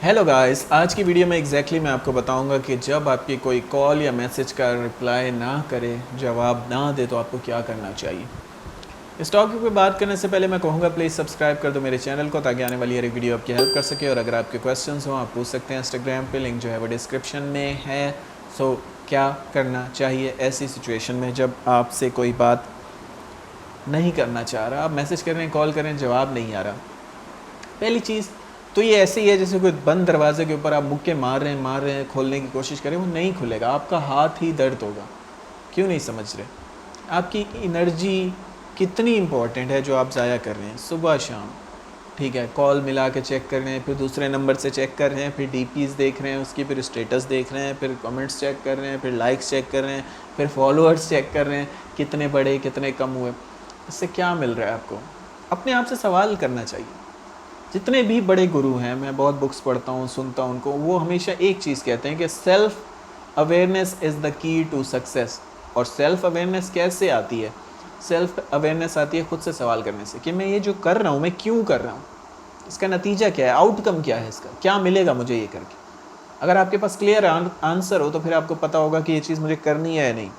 Hello guys, आज की video में मैं आपको बताऊंगा कि जब आपकी कोई कॉल या मैसेज का रिप्लाई ना करे, जवाब ना दे तो आपको क्या करना चाहिए। इस टॉपिक पे बात करने से पहले मैं कहूँगा प्लीज़ सब्सक्राइब कर दो मेरे चैनल को, ताकि आने वाली हर एक वीडियो आपकी हेल्प कर सके। और अगर आपके क्वेश्चंस हों आप पूछ सकते हैं इंस्टाग्राम पे, लिंक जो है वो डिस्क्रिप्शन में है। सो क्या करना चाहिए ऐसी सिचुएशन में जब आपसे कोई बात नहीं करना चाह रहा, आप मैसेज कर रहे हैं, कॉल कर रहे हैं, जवाब नहीं आ रहा। पहली चीज़ तो ये ऐसे ही है जैसे कोई बंद दरवाजे के ऊपर आप मुक्के मार रहे हैं, खोलने की कोशिश करें, वो नहीं खुलेगा, आपका हाथ ही दर्द होगा। क्यों नहीं समझ रहे? आपकी एनर्जी कितनी इंपॉर्टेंट है जो आप ज़ाया कर रहे हैं सुबह शाम। ठीक है, कॉल मिला के चेक कर रहे हैं, फिर दूसरे नंबर से चेक कर रहे हैं, फिर डीपीज देख रहे हैं उसकी, फिर स्टेटस देख रहे हैं, फिर कमेंट्स चेक कर रहे हैं, फिर लाइक्स चेक कर रहे हैं, फिर फॉलोअर्स चेक कर रहे हैं कितने बढ़े कितने कम हुए। इससे क्या मिल रहा है आपको? अपने आप से सवाल करना चाहिए। जितने भी बड़े गुरु हैं, मैं बहुत बुक्स पढ़ता हूँ, सुनता हूँ उनको, वो हमेशा एक चीज़ कहते हैं कि self awareness is the key to success. और सेल्फ अवेयरनेस कैसे आती है? सेल्फ अवेयरनेस आती है खुद से सवाल करने से कि मैं ये जो कर रहा हूँ मैं क्यों कर रहा हूँ, इसका नतीजा क्या है, आउटकम क्या है, इसका क्या मिलेगा मुझे ये करके। अगर आपके पास क्लियर आंसर हो तो फिर आपको पता होगा कि ये चीज़ मुझे करनी है या नहीं।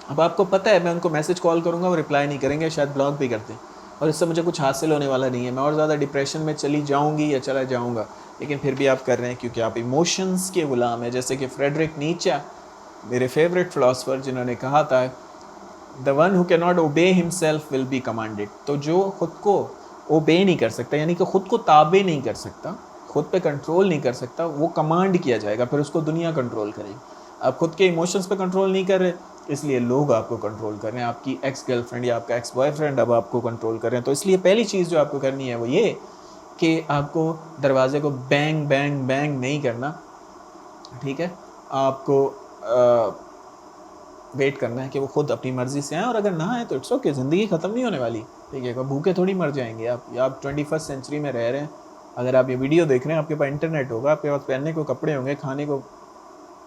अब आपको पता है मैं उनको मैसेज कॉल करूँगा, वो रिप्लाई नहीं करेंगे, शायद ब्लॉक भी करते हैं, और इससे मुझे कुछ हासिल होने वाला नहीं है, मैं और ज़्यादा डिप्रेशन में चली जाऊँगी या चला जाऊँगा। लेकिन फिर भी आप कर रहे हैं क्योंकि आप इमोशंस के गुलाम हैं। जैसे कि फ्रेडरिक नीचा, मेरे फेवरेट फ़िलासफ़र, जिन्होंने कहा था the one who can not obey himself will be commanded. तो जो खुद को ओबे नहीं कर सकता, यानी कि खुद को ताबे नहीं कर सकता, खुद पे कंट्रोल नहीं कर सकता, वो कमांड किया जाएगा, फिर उसको दुनिया कंट्रोल करेगी। आप खुद के इमोशंस पे कंट्रोल नहीं कर रहे, इसलिए लोग आपको कंट्रोल कर रहे हैं। आपकी एक्स गर्लफ्रेंड या आपका एक्स बॉयफ्रेंड अब आपको कंट्रोल कर रहे हैं। तो इसलिए पहली चीज़ जो आपको करनी है वो ये कि आपको दरवाजे को बैंग बैंग बैंग नहीं करना। ठीक है, आपको वेट करना है कि वो खुद अपनी मर्ज़ी से आए, और अगर ना आए तो इट्स ओके, ज़िंदगी ख़त्म नहीं होने वाली। ठीक है, भूखे थोड़ी मर जाएंगे आप, या आप 21st सेंचुरी में रह रहे हैं। अगर आप ये वीडियो देख रहे हैं, आपके पास इंटरनेट होगा, आपके पास पहनने को कपड़े होंगे, खाने को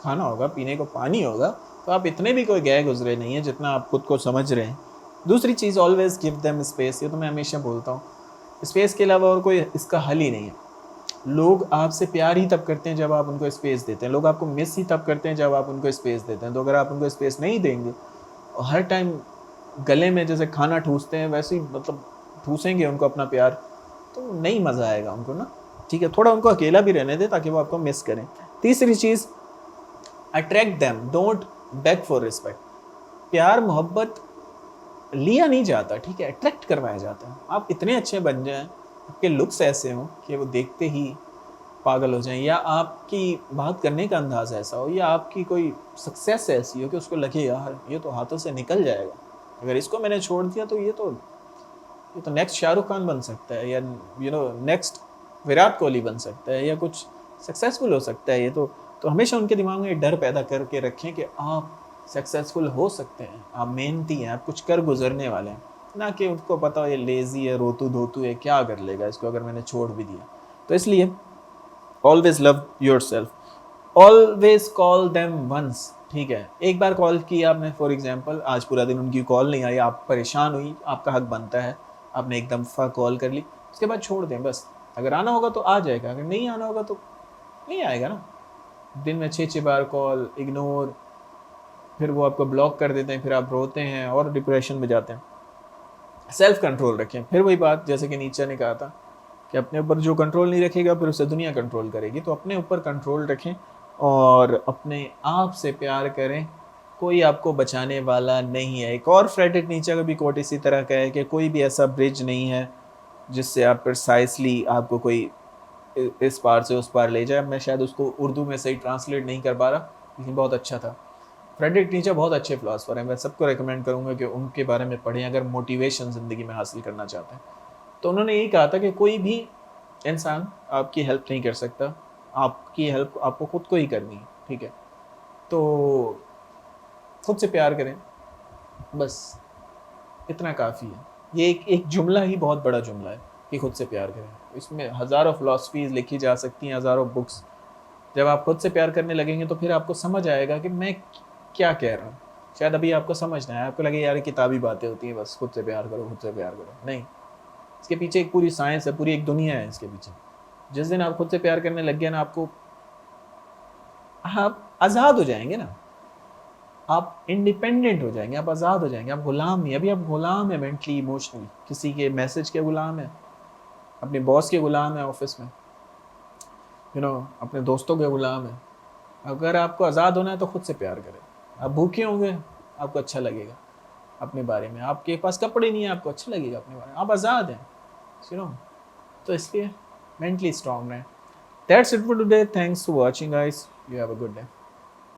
खाना होगा, पीने को पानी होगा, तो आप इतने भी कोई गए गुजरे नहीं है जितना आप खुद को समझ रहे हैं। दूसरी चीज़, ऑलवेज़ गिव देम स्पेस। ये तो मैं हमेशा बोलता हूँ, स्पेस के अलावा और कोई इसका हल ही नहीं है। लोग आपसे प्यार ही तब करते हैं जब आप उनको स्पेस देते हैं, लोग आपको मिस ही तब करते हैं जब आप उनको स्पेस देते हैं। तो अगर आप उनको स्पेस नहीं देंगे और हर टाइम गले में जैसे खाना ठूसते हैं वैसे ही मतलब ठूसेंगे उनको अपना प्यार, तो नहीं मज़ा आएगा उनको ना। ठीक है, थोड़ा उनको अकेला भी रहने दें ताकि वो आपको मिस करें। तीसरी चीज़, attract them, don't beg for respect. प्यार मोहब्बत लिया नहीं जाता, ठीक है, अट्रैक्ट करवाया जाता है। आप इतने अच्छे बन जाएं, आपके लुक्स ऐसे हों कि वो देखते ही पागल हो जाएं, या आपकी बात करने का अंदाज़ ऐसा हो, या आपकी कोई सक्सेस ऐसी हो कि उसको लगे यार ये तो हाथों से निकल जाएगा, अगर इसको मैंने छोड़ दिया तो ये तो नेक्स्ट शाहरुख खान बन सकता है, या नेक्स्ट विराट कोहली बन सकता है, या कुछ सक्सेसफुल हो सकता है ये तो हमेशा उनके दिमाग में डर पैदा करके रखें कि आप सक्सेसफुल हो सकते हैं, आप मेहनती हैं, आप कुछ कर गुजरने वाले हैं। ना कि उनको पता हो ये लेज़ी है, रोतू धोतू है, क्या कर लेगा इसको अगर मैंने छोड़ भी दिया। तो इसलिए always love yourself, always call them once. ठीक है, एक बार कॉल किया आपने, फॉर एग्जाम्पल आज पूरा दिन उनकी कॉल नहीं आई, आप परेशान हुई, आपका हक बनता है, आपने एकदम दफ़ा कॉल कर ली, उसके बाद छोड़ दें बस। अगर आना होगा तो आ जाएगा, अगर नहीं आना होगा तो नहीं आएगा ना। दिन में 6 बार कॉल इग्नोर, फिर वो आपको ब्लॉक कर देते हैं, फिर आप रोते हैं और डिप्रेशन में जाते हैं। सेल्फ कंट्रोल रखें। फिर वही बात जैसे कि नीचे ने कहा था कि अपने ऊपर जो कंट्रोल नहीं रखेगा फिर उसे दुनिया कंट्रोल करेगी। तो अपने ऊपर कंट्रोल रखें और अपने आप से प्यार करें, कोई आपको बचाने वाला नहीं है। एक और फ्रेडरिक नीचे का भी कोट इसी तरह का है कि कोई भी ऐसा ब्रिज नहीं है जिससे आप प्रिसाइसली आपको कोई इस पार से उस पार ले जाए। मैं शायद उसको उर्दू में सही ट्रांसलेट नहीं कर पा रहा, लेकिन बहुत अच्छा था। फ्रेडरिक नीचे बहुत अच्छे फिलोसफर हैं, मैं सबको रेकमेंड करूँगा कि उनके बारे में पढ़ें अगर मोटिवेशन ज़िंदगी में हासिल करना चाहते हैं। तो उन्होंने यही कहा था कि कोई भी इंसान आपकी हेल्प नहीं कर सकता, आपकी हेल्प आपको खुद को ही करनी है। ठीक है, तो खुद से प्यार करें, बस इतना काफ़ी है। ये एक जुमला ही बहुत बड़ा जुमला है कि खुद से प्यार करें। इसमें हज़ारों फ़िलासफ़ीज़ लिखी जा सकती हैं, हज़ारों बुक्स। जब आप खुद से प्यार करने लगेंगे तो फिर आपको समझ आएगा कि मैं क्या कह रहा हूँ। शायद अभी आपको समझ ना आए, आपको लगे यार किताबी बातें होती हैं, बस खुद से प्यार करो, खुद से प्यार करो। नहीं, इसके पीछे एक पूरी साइंस है, पूरी एक दुनिया है इसके पीछे। जिस दिन आप खुद से प्यार करने लग गए ना, आपको आप आज़ाद हो जाएंगे ना, आप इंडिपेंडेंट हो जाएंगे, आप आज़ाद हो जाएंगे, आप गुलाम नहीं। अभी आप गुलाम है मेंटली इमोशनली, किसी के मैसेज के गुलाम है, अपने बॉस के गुलाम है ऑफिस में, अपने दोस्तों के गुलाम है। अगर आपको आज़ाद होना है तो खुद से प्यार करें। आप भूखे होंगे, आपको अच्छा लगेगा अपने बारे में, आपके पास कपड़े नहीं है, आपको अच्छा लगेगा अपने बारे में, आप आज़ाद हैं, तो इसलिए मेंटली स्ट्रांग रहें। That's it for today, thanks for watching guys, you have a good day.